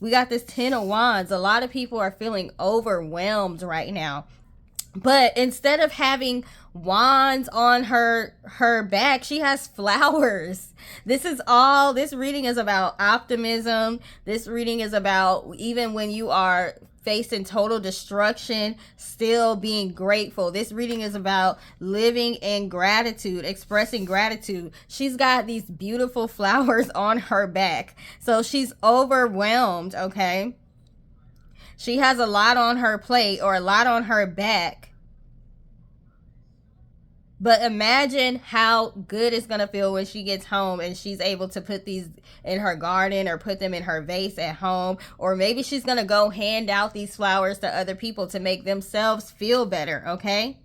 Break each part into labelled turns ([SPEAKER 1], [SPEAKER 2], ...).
[SPEAKER 1] We got this 10 of Wands. A lot of people are feeling overwhelmed right now. But instead of having wands on her back, she has flowers. This reading is about optimism. This reading is about even when you are facing total destruction, still being grateful. This reading is about living in gratitude, expressing gratitude. She's got these beautiful flowers on her back. So she's overwhelmed, okay? She has a lot on her plate or a lot on her back. But imagine how good it's going to feel when she gets home and she's able to put these in her garden or put them in her vase at home. Or maybe she's going to go hand out these flowers to other people to make themselves feel better, okay?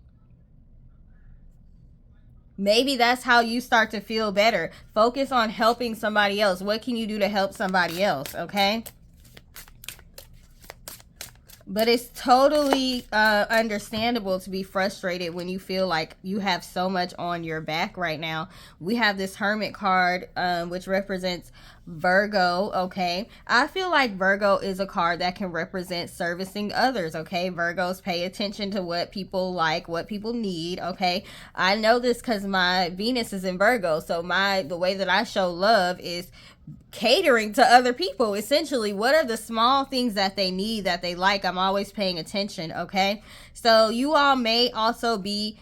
[SPEAKER 1] Maybe that's how you start to feel better. Focus on helping somebody else. What can you do to help somebody else, okay? But it's totally understandable to be frustrated when you feel like you have so much on your back right now. We have this Hermit card, which represents Virgo, okay? I feel like Virgo is a card that can represent servicing others, okay? Virgos pay attention to what people like, what people need, okay? I know this because my Venus is in Virgo, so the way that I show love is catering to other people. Essentially, what are the small things that they need, that they like? I'm always paying attention, okay? So you all may also be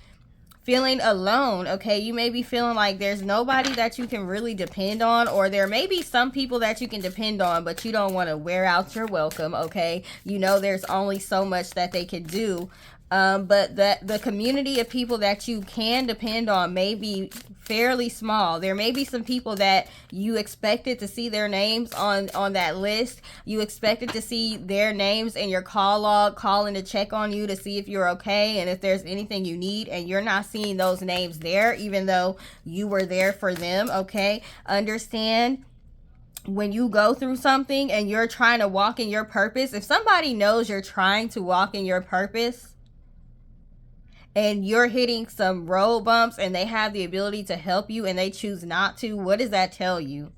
[SPEAKER 1] feeling alone, okay? You may be feeling like there's nobody that you can really depend on, or there may be some people that you can depend on, but you don't want to wear out your welcome, okay? You know there's only so much that they can do. But the community of people that you can depend on may be fairly small. There may be some people that you expected to see their names on that list. You expected to see their names in your call log, calling to check on you to see if you're okay and if there's anything you need, and you're not seeing those names there, even though you were there for them, okay? Understand, when you go through something and you're trying to walk in your purpose, if somebody knows you're trying to walk in your purpose, and you're hitting some road bumps and they have the ability to help you and they choose not to, what does that tell you?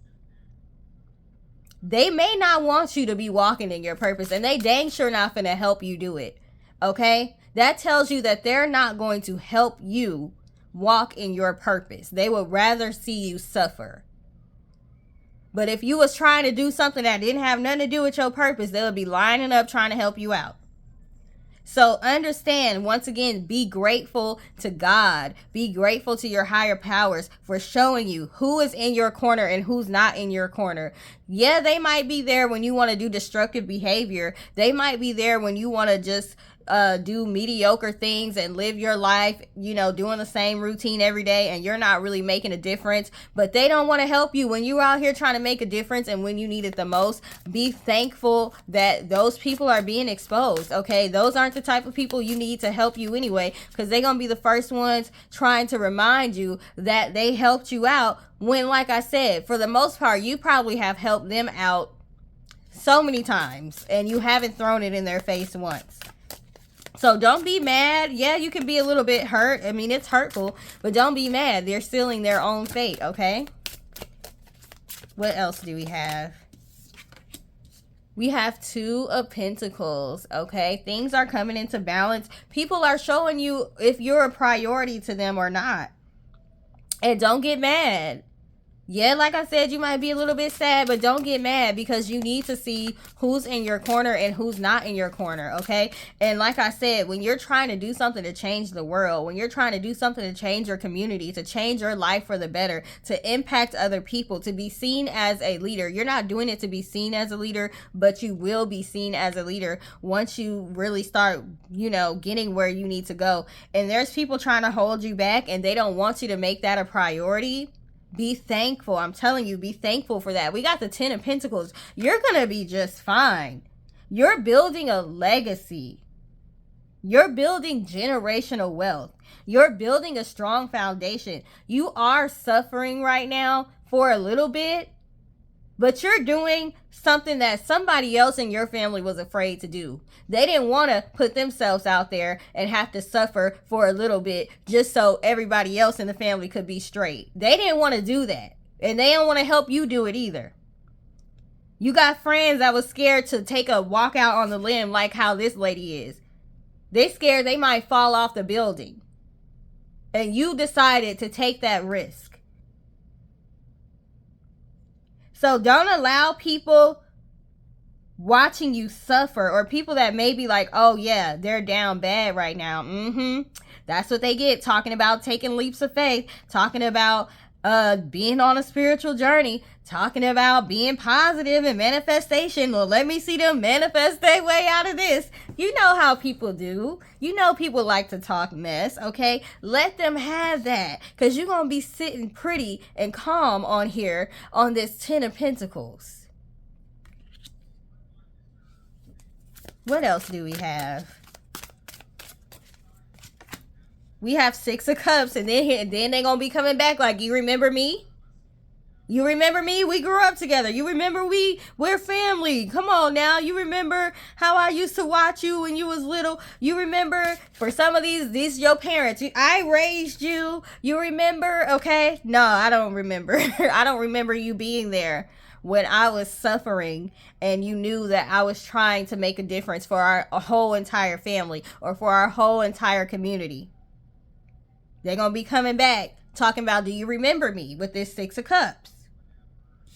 [SPEAKER 1] They may not want you to be walking in your purpose, and they dang sure not finna help you do it, okay? That tells you that they're not going to help you walk in your purpose. They would rather see you suffer. But if you was trying to do something that didn't have nothing to do with your purpose, they would be lining up trying to help you out. So understand, once again, be grateful to God. Be grateful to your higher powers for showing you who is in your corner and who's not in your corner. Yeah, they might be there when you want to do destructive behavior. They might be there when you want to just do mediocre things and live your life, you know, doing the same routine every day, and you're not really making a difference. But they don't want to help you when you're out here trying to make a difference and when you need it the most. Be thankful that those people are being exposed, okay? Those aren't the type of people you need to help you anyway, because they're gonna be the first ones trying to remind you that they helped you out, when, like I said, for the most part, you probably have helped them out so many times and you haven't thrown it in their face once. So don't be mad. Yeah, you can be a little bit hurt. I mean, it's hurtful, but don't be mad. They're sealing their own fate, okay? What else do we have? We have Two of Pentacles, okay? Things are coming into balance. People are showing you if you're a priority to them or not. And don't get mad. Yeah, like I said, you might be a little bit sad, but don't get mad, because you need to see who's in your corner and who's not in your corner, okay? And like I said, when you're trying to do something to change the world, when you're trying to do something to change your community, to change your life for the better, to impact other people, to be seen as a leader, you're not doing it to be seen as a leader, but you will be seen as a leader once you really start, you know, getting where you need to go. And there's people trying to hold you back and they don't want you to make that a priority. Be thankful. I'm telling you, be thankful for that. We got the 10 of Pentacles. You're going to be just fine. You're building a legacy. You're building generational wealth. You're building a strong foundation. You are suffering right now for a little bit, but you're doing something that somebody else in your family was afraid to do. They didn't want to put themselves out there and have to suffer for a little bit just so everybody else in the family could be straight. They didn't want to do that. And they don't want to help you do it either. You got friends that was scared to take a walk out on the limb like how this lady is. They scared they might fall off the building. And you decided to take that risk. So don't allow people watching you suffer, or people that may be like, oh yeah, they're down bad right now. That's what they get, talking about taking leaps of faith, talking about being on a spiritual journey, talking about being positive and manifestation. Well, let me see them manifest their way out of this. You know how people do. You know people like to talk mess, okay? Let them have that, because you're going to be sitting pretty and calm on here on this 10 of Pentacles. What else do we have? We have 6 of Cups, and then they're going to be coming back like, you remember me? You remember me? We grew up together. You remember we're family. Come on now. You remember how I used to watch you when you was little? You remember, for some of these your parents. I raised you. You remember? Okay. No, I don't remember. I don't remember you being there when I was suffering and you knew that I was trying to make a difference for our whole entire family or for our whole entire community. They're going to be coming back talking about, do you remember me, with this 6 of Cups?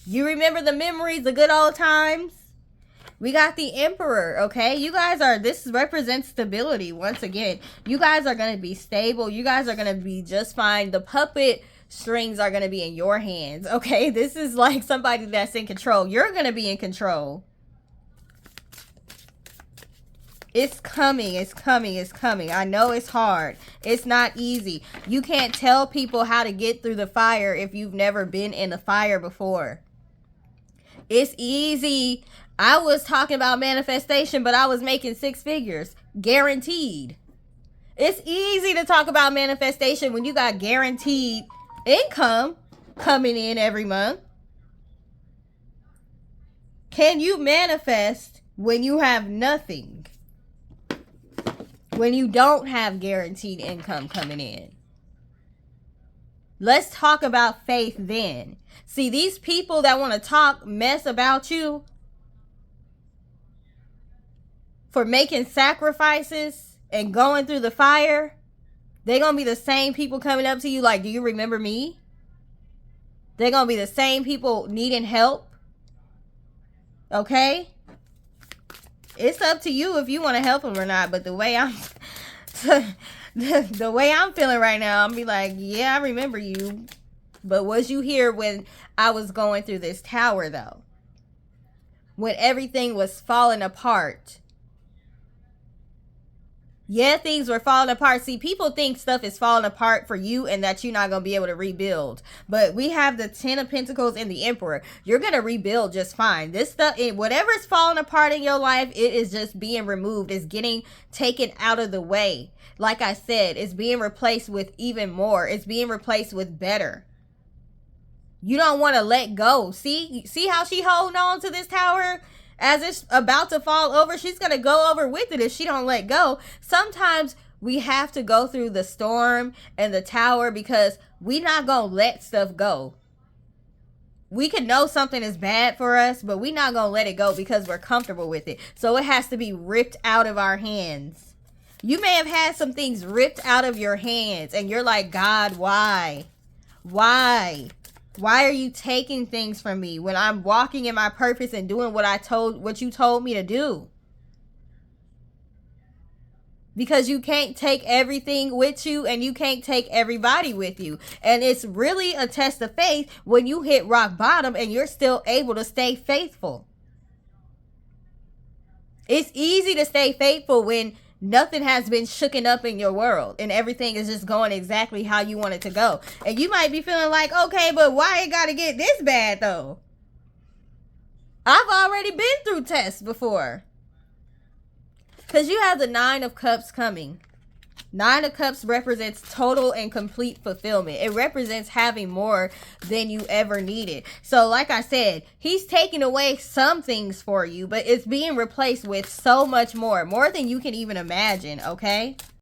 [SPEAKER 1] You remember the memories, the good old times? We got the Emperor, okay? You guys this represents stability once again. You guys are going to be stable. You guys are going to be just fine. The puppet strings are going to be in your hands, okay? This is like somebody that's in control. You're going to be in control. It's coming, it's coming, it's coming. I know it's hard. It's not easy. You can't tell people how to get through the fire if you've never been in the fire before. It's easy. I was talking about manifestation, but I was making 6 figures. Guaranteed. It's easy to talk about manifestation when you got guaranteed income coming in every month. Can you manifest when you have nothing? When you don't have guaranteed income coming in? Let's talk about faith then. See, these people that want to talk mess about you for making sacrifices and going through the fire, they're going to be the same people coming up to you like, do you remember me? They're going to be the same people needing help. Okay? It's up to you if you want to help them or not. But the way I'm the way I'm feeling right now, I'm be like, yeah, I remember you. But was you here when I was going through this tower, though? When everything was falling apart. Yeah, things were falling apart. See, people think stuff is falling apart for you and that you're not going to be able to rebuild. But we have the 10 of Pentacles and the Emperor. You're going to rebuild just fine. This stuff, whatever's falling apart in your life, it is just being removed. It's getting taken out of the way. Like I said, it's being replaced with even more. It's being replaced with better. You don't want to let go. See how she holding on to this tower? As it's about to fall over, she's going to go over with it if she don't let go. Sometimes we have to go through the storm and the tower because we not going to let stuff go. We can know something is bad for us, but we not going to let it go because we're comfortable with it. So it has to be ripped out of our hands. You may have had some things ripped out of your hands and you're like, God, why? Why? Why are you taking things from me when I'm walking in my purpose and doing what you told me to do? Because you can't take everything with you and you can't take everybody with you. And it's really a test of faith when you hit rock bottom and you're still able to stay faithful. It's easy to stay faithful when nothing has been shooken up in your world and everything is just going exactly how you want it to go. And you might be feeling like, okay, but why it got to get this bad though? I've already been through tests before. Because you have the 9 of Cups coming. 9 of Cups represents total and complete fulfillment. It represents having more than you ever needed. So like I said, he's taking away some things for you, but it's being replaced with so much more than you can even imagine, okay?